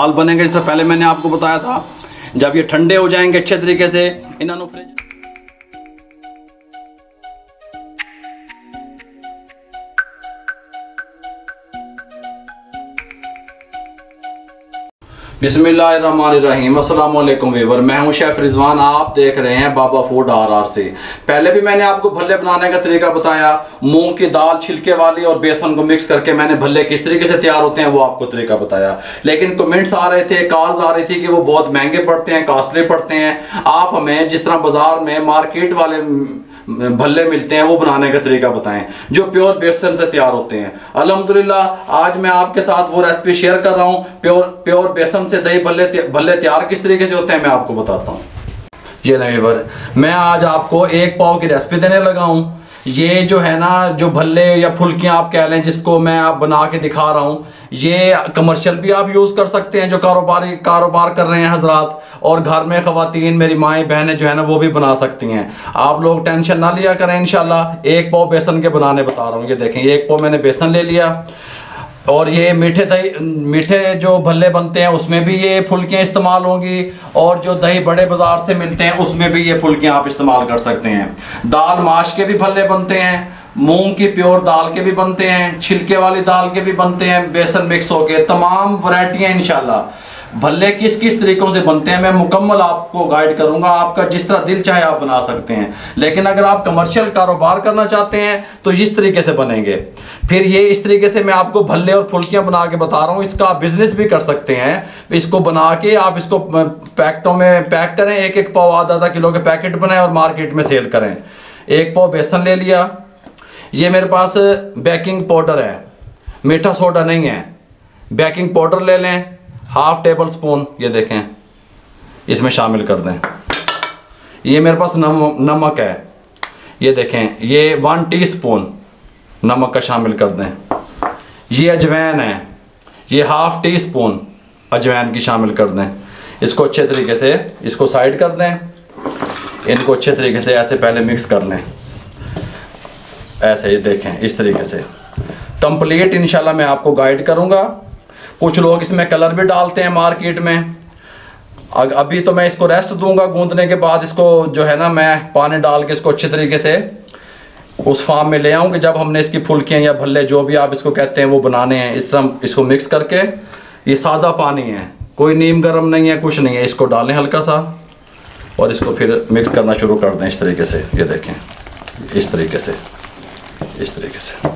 दाल बनेंगे। इससे पहले मैंने आपको बताया था, जब ये ठंडे हो जाएंगे अच्छे तरीके से, इन्होंने फ्रिज बिस्मिल्लाहिर्रहमानिर्रहीम। अस्सलाम वालेकुम वीवर, मैं हूं शेफ रिजवान। आप देख रहे हैं बाबा फूड RR से। पहले भी मैंने आपको भल्ले बनाने का तरीका बताया, मूंग की दाल छिलके वाली और बेसन को मिक्स करके मैंने भल्ले किस तरीके से तैयार होते हैं वो आपको तरीका बताया। लेकिन कमेंट्स आ रहे थे, कॉल्स आ रही थी कि वो बहुत महंगे पड़ते हैं, कॉस्टली पड़ते हैं। आप हमें जिस तरह बाजार में मार्केट वाले भल्ले मिलते हैं वो बनाने का तरीका बताएं जो प्योर बेसन से तैयार होते हैं। अल्हम्दुलिल्लाह आज मैं आपके साथ वो रेसिपी शेयर कर रहा हूँ। प्योर बेसन से दही भल्ले तैयार किस तरीके से होते हैं मैं आपको बताता हूँ। ये नहीं, मैं आज आपको 1 पाव की रेसिपी देने लगा हूँ। ये जो है ना, जो भल्ले या फुल्कियाँ आप कह लें, जिसको मैं आप बना के दिखा रहा हूँ, ये कमर्शियल भी आप यूज़ कर सकते हैं जो कारोबार कर रहे हैं हजरात, और घर में ख़वातीन मेरी माएँ बहनें जो है ना वो भी बना सकती हैं। आप लोग टेंशन ना लिया करें, इंशाल्लाह 1 पाव बेसन के बनाने बता रहा हूँ। ये देखें, 1 पाव मैंने बेसन ले लिया, और ये मीठे जो भल्ले बनते हैं उसमें भी ये फुल्कियाँ इस्तेमाल होंगी, और जो दही बड़े बाज़ार से मिलते हैं उसमें भी ये फुल्कियाँ आप इस्तेमाल कर सकते हैं। दाल माश के भी भल्ले बनते हैं, मूंग की प्योर दाल के भी बनते हैं, छिलके वाली दाल के भी बनते हैं, बेसन मिक्स होके तमाम वैरायटियाँ। इंशाल्लाह भल्ले किस किस तरीक़ों से बनते हैं मैं मुकम्मल आपको गाइड करूंगा। आपका जिस तरह दिल चाहे आप बना सकते हैं, लेकिन अगर आप कमर्शियल कारोबार करना चाहते हैं तो इस तरीके से बनेंगे। फिर ये इस तरीके से मैं आपको भल्ले और फुल्कियाँ बना के बता रहा हूँ। इसका आप बिजनेस भी कर सकते हैं। इसको बना के आप इसको पैकेटों में पैक करें, 1-1 पाव आधा किलो के पैकेट बनाएं और मार्केट में सेल करें। 1 पाव बेसन ले लिया। ये मेरे पास बेकिंग पाउडर है, मीठा सोडा नहीं है। बेकिंग पाउडर ले लें, 1/2 टेबल स्पून ये देखें इसमें शामिल कर दें। ये मेरे पास नमक है, ये देखें, ये 1 टीस्पून नमक का शामिल कर दें। ये अजवाइन है, ये 1/2 टीस्पून अजवाइन की शामिल कर दें। इसको अच्छे तरीके से इसको साइड कर दें। इनको अच्छे तरीके से ऐसे पहले मिक्स कर लें, ऐसे ये देखें इस तरीके से कंप्लीट। इंशाल्लाह मैं आपको गाइड करूंगा। कुछ लोग इसमें कलर भी डालते हैं मार्केट में। अभी तो मैं इसको रेस्ट दूंगा, गूंदने के बाद इसको जो है ना मैं पानी डाल के इसको अच्छे तरीके से उस फार्म में ले आऊँ कि जब हमने इसकी फुल्कियाँ या भल्ले जो भी आप इसको कहते हैं वो बनाने हैं। इस तरह इसको मिक्स करके, ये सादा पानी है, कोई नीम गर्म नहीं है, कुछ नहीं है। इसको डालें हल्का सा और इसको फिर मिक्स करना शुरू कर दें इस तरीके से। ये देखें इस तरीके से, इस तरीके से।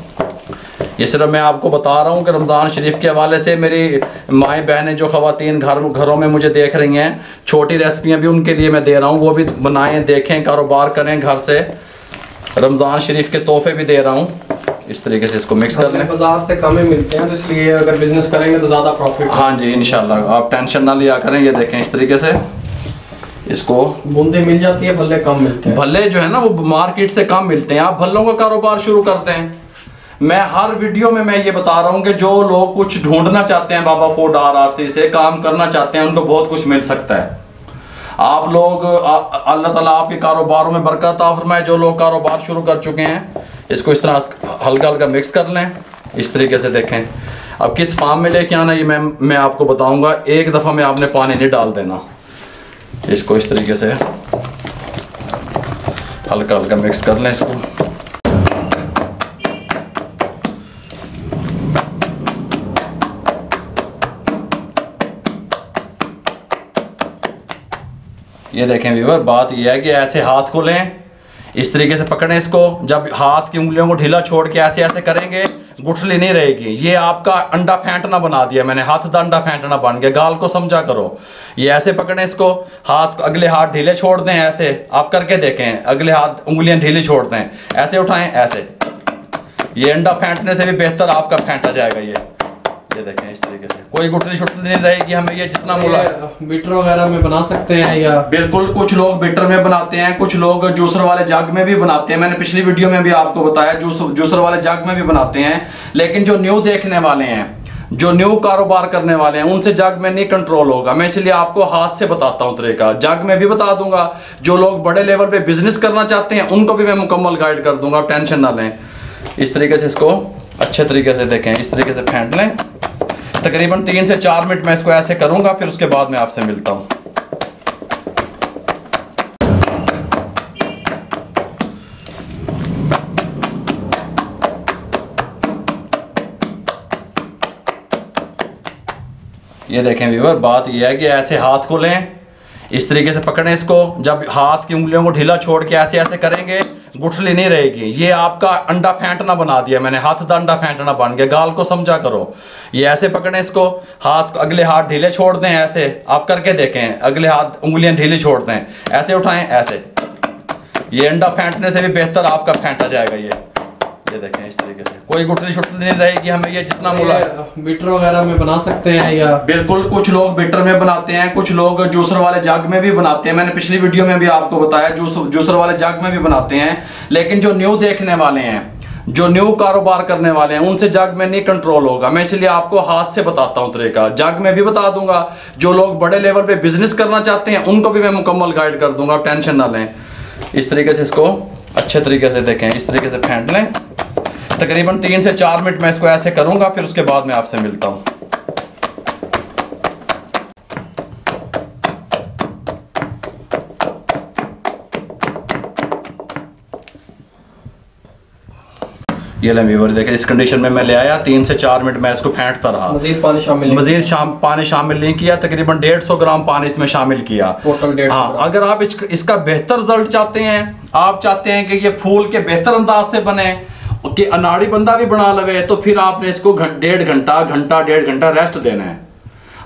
ये सिर्फ मैं आपको बता रहा हूँ कि रमज़ान शरीफ के हवाले से मेरी माएँ बहनें जो ख़वातीन घरों में मुझे देख रही हैं, छोटी रेसिपियाँ भी उनके लिए मैं दे रहा हूँ, वो भी बनाएं, देखें, कारोबार करें घर से। रमज़ान शरीफ के तोहफे भी दे रहा हूँ। इस तरीके से इसको मिक्स कर लें। बाजार से कम ही मिलते हैं तो इसलिए अगर बिजनेस करेंगे तो ज़्यादा प्रॉफिट। हाँ जी, इंशाल्लाह आप टेंशन ना लिया करें। ये देखें इस तरीके से इसको बूंदे मिल जाती है, भल्ले कम मिलते हैं। भल्ले जो है ना वो मार्केट से कम मिलते हैं। आप भल्लों का कारोबार शुरू करते हैं। मैं हर वीडियो में मैं ये बता रहा हूँ कि जो लोग कुछ ढूंढना चाहते हैं बाबा फूड RR से काम करना चाहते हैं, उनको बहुत कुछ मिल सकता है। आप लोग अल्लाह ताला आपके कारोबारों में बरकत अता फरमाए। जो लोग कारोबार शुरू कर चुके हैं इसको इस तरह हल्का हल्का मिक्स कर लें इस तरीके से। देखें अब किस फार्म में लेके आना ये मैं आपको बताऊंगा। एक दफ़ा में आपने पानी नहीं डाल देना। इसको इस तरीके से हल्का हल्का मिक्स कर लें इसको। ये देखें व्यूअर, बात यह है कि ऐसे हाथ को लें, इस तरीके से पकड़ें इसको। जब हाथ की उंगलियों को ढीला छोड़ के ऐसे ऐसे करेंगे, गुठली नहीं रहेगी। ये आपका अंडा फेंटना बना दिया मैंने, हाथ दा अंडा फेंटना बन गया। गाल को समझा करो। ये ऐसे पकड़ें इसको, हाथ अगले हाथ ढीले छोड़ दें। ऐसे आप करके देखें, अगले हाथ उंगलियां ढीली छोड़ दें, ऐसे उठाएं ऐसे। ये अंडा फेंटने से भी बेहतर आपका फेंटा जाएगा। ये देखें इस तरीके से कोई गुठली शुटली नहीं रहेगी हमें। ये जितना बोला बीटर वगैरह में बना सकते हैं या बिल्कुल, कुछ लोग बीटर में बनाते हैं, कुछ लोग जूसर वाले जग में भी बनाते हैं। मैंने पिछली वीडियो में भी आपको बताया जूसर वाले जग में भी बनाते हैं। लेकिन जो न्यू देखने वाले हैं, जो न्यू कारोबार करने वाले हैं, उनसे जग में नहीं कंट्रोल होगा। मैं इसलिए आपको हाथ से बताता हूँ तरीका। जग में भी बता दूंगा। जो लोग बड़े लेवल पे बिजनेस करना चाहते हैं उनको भी मैं मुकम्मल गाइड कर दूंगा, आप टेंशन ना लें। इस तरीके से इसको अच्छे तरीके से देखें, इस तरीके से फेंट लें। तकरीबन 3 से 4 मिनट मैं इसको ऐसे करूंगा, फिर उसके बाद मैं आपसे मिलता हूं। ये देखें व्यूअर, बात ये है कि ऐसे हाथ को लें, इस तरीके से पकड़ें इसको। जब हाथ की उंगलियों को ढीला छोड़ के ऐसे ऐसे करेंगे, गुठली नहीं रहेगी। ये आपका अंडा फेंटना बना दिया मैंने, हाथ का अंडा फेंटना बन गया। गाल को समझा करो। ये ऐसे पकड़ें इसको, हाथ अगले हाथ ढीले छोड़ दें। ऐसे आप करके देखें, अगले हाथ उंगलियां ढीली छोड़ दें, ऐसे उठाएं ऐसे। ये अंडा फेंटने से भी बेहतर आपका फेंटा जाएगा। ये देखें इस तरीके से, कोई गुठली शुटली नहीं रहेगी हमें। ये जितना मुला बीटर वगैरह में बना सकते हैं या बिल्कुल, कुछ लोग बीटर में बनाते हैं, कुछ लोग जूसर वाले जग में भी बनाते हैं। मैंने पिछली वीडियो में भी आपको बताया, जूसर वाले जग में भी बनाते हैं। लेकिन जो न्यू देखने वाले हैं, जो न्यू कारोबार करने वाले हैं, उनसे जग में नहीं कंट्रोल होगा। मैं इसलिए आपको हाथ से बताता हूँ तरीका। जग में भी बता दूंगा। जो लोग बड़े लेवल पे बिजनेस करना चाहते हैं उनको भी मैं मुकम्मल गाइड कर दूंगा, आप टेंशन ना लें। इस तरीके से इसको अच्छे तरीके से देखें, इस तरीके से फेंट लें। तकरीबन 3 से 4 मिनट मैं इसको ऐसे करूंगा, फिर उसके बाद मैं आपसे मिलता हूं। ये ले व्यूअर देखें, इस कंडीशन में मैं ले आया। 3 से 4 मिनट मैं इसको फेंटता रहा। मजीद पानी शामिल पानी शामिल नहीं किया। तकरीबन 150 ग्राम पानी इसमें शामिल किया टोटल 150 हाँ। अगर आप इसका बेहतर रिजल्ट चाहते हैं, आप चाहते हैं कि ये फूल के बेहतर अंदाज से बने, कि अनाड़ी बंदा भी बना लगे, तो फिर आपने इसको 1.5 घंटा रेस्ट देना है।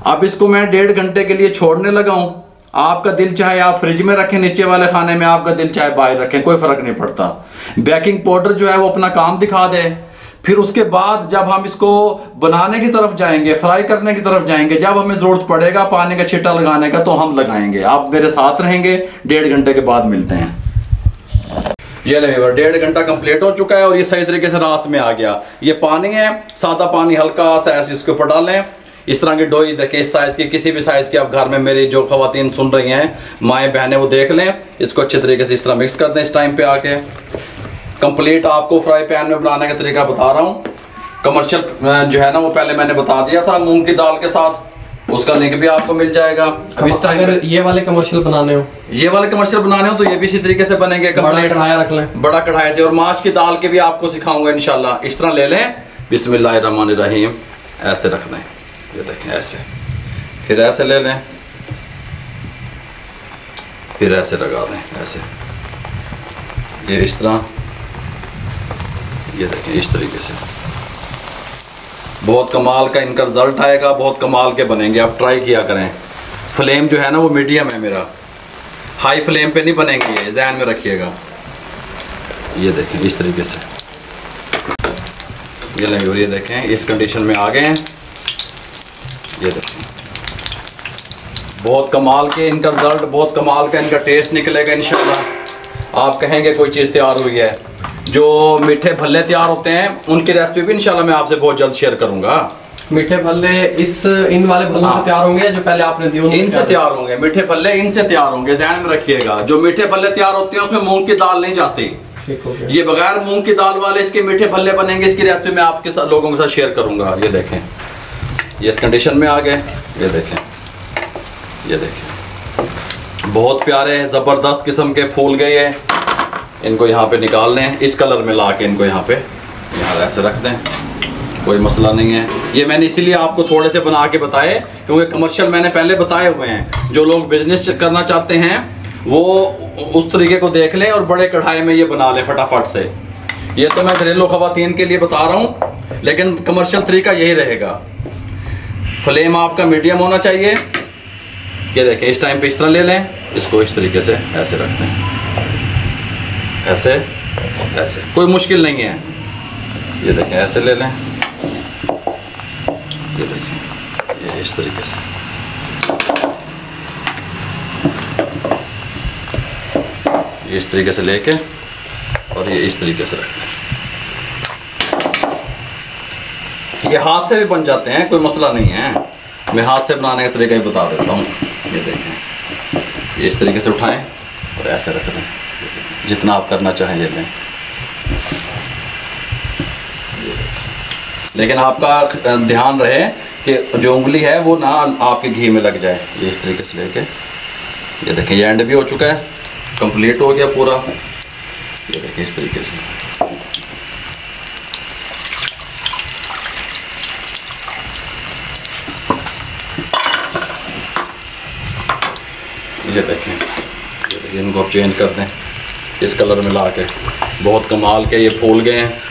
अब इसको मैं 1.5 घंटे के लिए छोड़ने लगा हूं। आपका दिल चाहे आप फ्रिज में रखें नीचे वाले खाने में, आपका दिल चाहे बाहर रखें, कोई फर्क नहीं पड़ता। बेकिंग पाउडर जो है वो अपना काम दिखा दे। फिर उसके बाद जब हम इसको बनाने की तरफ जाएंगे, फ्राई करने की तरफ जाएंगे, जब हमें जरूरत पड़ेगा पानी का छिट्टा लगाने का, तो हम लगाएंगे। आप मेरे साथ रहेंगे, 1.5 घंटे के बाद मिलते हैं। ये ले 1.5 घंटा कंप्लीट हो चुका है और ये सही तरीके से रास में आ गया। ये पानी है, सादा पानी, हल्का सा ऐसे इसके ऊपर डालें। इस तरह की डोई देखिए, इस साइज की, किसी भी साइज की आप घर में, मेरी जो खवातीन सुन रही हैं, माएँ बहनें, वो देख लें। इसको अच्छे तरीके से इस तरह मिक्स कर दें। इस टाइम पे आके कंप्लीट आपको फ्राई पैन में बनाने का तरीका बता रहा हूँ। कमर्शियल जो है ना, वो पहले मैंने बता दिया था मूंग की दाल के साथ, उसका लिंक भी आपको मिल जाएगा। अब इस टाइम अगर ये वाले कमर्शियल बनाने हो तो ये भी इसी तरीके से बनेंगे। बड़ा कढ़ाई रख लें, बड़ा कढ़ाई से। और माश की दाल के भी आपको सिखाऊंगा इंशाल्लाह। इस तरह ले लें, बिस्मिल्लाहिर्रहमानिर्रहीम, ऐसे रख दें। ये देखें ऐसे, फिर ऐसे ले लें, फिर ऐसे लगा दें, ऐसे। ये इस तरह, ये देखें इस तरीके से। बहुत कमाल का इनका रिजल्ट आएगा, बहुत कमाल के बनेंगे। आप ट्राई किया करें। फ्लेम जो है ना वो मीडियम है मेरा, हाई फ्लेम पे नहीं बनेंगे, ये ध्यान में रखिएगा। ये देखें इस तरीके से, ये लेंगे। और ये देखें इस कंडीशन में आ गए हैं। ये देखें बहुत कमाल के इनका रिजल्ट, बहुत कमाल का इनका टेस्ट निकलेगा इंशाल्लाह। आप कहेंगे कोई चीज़ तैयार हुई है। जो मीठे भल्ले तैयार होते हैं उनकी रेसिपी भी इंशाल्लाह मैं आपसे बहुत जल्द शेयर करूंगा। मीठे भल्ले इन वाले भल्लों से तैयार होंगे, जो पहले आपने दिए इनसे तैयार होंगे। मीठे भल्ले इनसे तैयार होंगे, ध्यान में रखिएगा। जो मीठे भल्ले तैयार होते हैं उसमें मूंग की दाल नहीं जाती। ये बगैर मूंग की दाल वाले इसके मीठे भल्ले बनेंगे। इसकी रेसिपी मैं आपके साथ, लोगों के साथ शेयर करूंगा। ये देखें, ये इस कंडीशन में आ गए। ये देखें, ये देखें बहुत प्यारे ज़बरदस्त किस्म के फूल गए हैं। इनको यहाँ पे निकाल लें, इस कलर में ला के इनको यहाँ पे ऐसे रख दें, कोई मसला नहीं है। ये मैंने इसीलिए आपको थोड़े से बना के बताए, क्योंकि कमर्शियल मैंने पहले बताए हुए हैं। जो लोग बिजनेस करना चाहते हैं वो उस तरीके को देख लें और बड़े कढ़ाई में ये बना लें फटाफट से। ये तो मैं घरेलू खवातीन के लिए बता रहा हूँ, लेकिन कमर्शियल तरीका यही रहेगा। फ्लेम आपका मीडियम होना चाहिए। ये देखें इस टाइम पे इस तरह ले लें, इसको इस तरीके से ऐसे रख दें, ऐसे ऐसे, कोई मुश्किल नहीं है। ये देखें ऐसे ले लें, ये देखें ये इस तरीके से। ये इस तरीके से लेके और ये इस तरीके से रख दें। ये हाथ से भी बन जाते हैं, कोई मसला नहीं है। मैं हाथ से बनाने का तरीका ही बता देता हूँ। ये देखें, ये इस तरीके से उठाएं और ऐसे रख दें, जितना आप करना चाहें ये लें। लेकिन आपका ध्यान रहे कि कि जो उंगली है वो ना आपके घी में लग जाए। ये इस तरीके से लेके, ये देखें ये एंड भी हो चुका है, कंप्लीट हो गया पूरा। ये देखें इस तरीके से। ये देखें इनको अब चेंज कर दें इस कलर में ला के। बहुत कमाल के ये फूल गए हैं।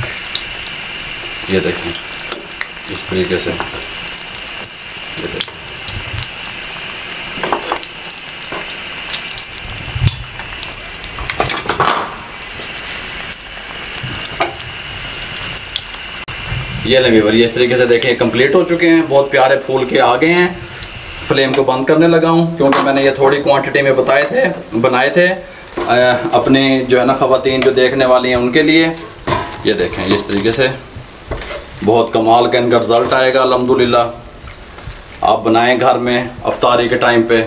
ये देखें इस तरीके से। ये देखें ये लें व्यूअर, ये इस तरीके से देखें कंप्लीट हो चुके हैं। बहुत प्यारे फूल के आ गए हैं। फ्लेम को बंद करने लगा हूँ क्योंकि मैंने ये थोड़ी क्वांटिटी में बनाए थे अपने जो है ना ख़वातीन जो देखने वाली हैं उनके लिए। ये देखें इस तरीके से बहुत कमाल का इनका रिज़ल्ट आएगा अल्हम्दुलिल्लाह। आप बनाएं घर में अफ्तारी के टाइम पे।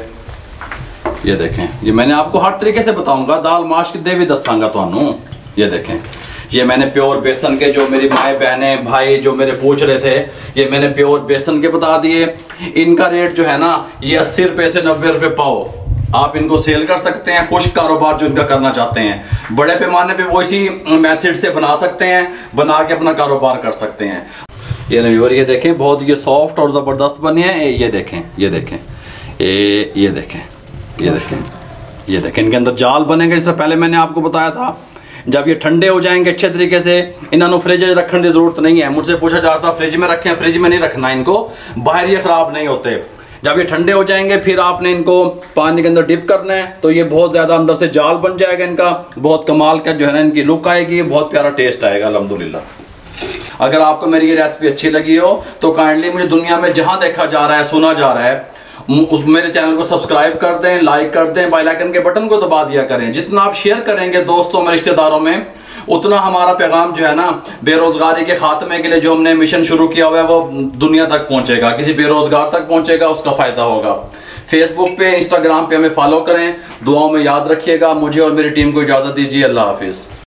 ये देखें ये मैंने आपको हर तरीके से बताऊंगा, दाल माश कितने भी दसांगा तो। ये देखें ये मैंने प्योर बेसन के, जो मेरी माएँ बहनें भाई जो मेरे पूछ रहे थे, ये मैंने प्योर बेसन के बता दिए। इनका रेट जो है ना ये 80 रुपये से 90 रुपये पाओ। आप इनको सेल कर सकते हैं, खुश कारोबार जो इनका करना चाहते हैं बड़े पैमाने पे वो इसी मेथड से बना सकते हैं, बना के अपना कारोबार कर सकते हैं। ये व्यूअर ये देखें बहुत ये सॉफ्ट और ज़बरदस्त बनी है। ये देखें ये देखें ये देखें ये देखें ये देखें इनके अंदर जाल बनेंगे। जिस तरह पहले मैंने आपको बताया था, जब ये ठंडे हो जाएंगे अच्छे तरीके से, इन्होंने फ्रिज रखने की ज़रूरत नहीं है। मुझसे पूछा जा रहा था फ्रिज में रखें, फ्रिज में नहीं रखना इनको, बाहर ये ख़राब नहीं होते। जब ये ठंडे हो जाएंगे फिर आपने इनको पानी के अंदर डिप करना है, तो ये बहुत ज़्यादा अंदर से जाल बन जाएगा इनका। बहुत कमाल का जो है ना इनकी लुक आएगी, बहुत प्यारा टेस्ट आएगा अल्हम्दुलिल्लाह। अगर आपको मेरी ये रेसिपी अच्छी लगी हो तो काइंडली मुझे दुनिया में जहाँ देखा जा रहा है, सुना जा रहा है, उस मेरे चैनल को सब्सक्राइब कर दें, लाइक कर दें, बेल आइकन के बटन को दबा दिया करें। जितना आप शेयर करेंगे दोस्तों में रिश्तेदारों में, उतना हमारा पैगाम जो है ना बेरोजगारी के खात्मे के लिए जो हमने मिशन शुरू किया हुआ है वो दुनिया तक पहुंचेगा, किसी बेरोजगार तक पहुंचेगा, उसका फ़ायदा होगा। फेसबुक पे इंस्टाग्राम पे हमें फॉलो करें। दुआओं में याद रखिएगा। मुझे और मेरी टीम को इजाज़त दीजिए। अल्लाह हाफिज़।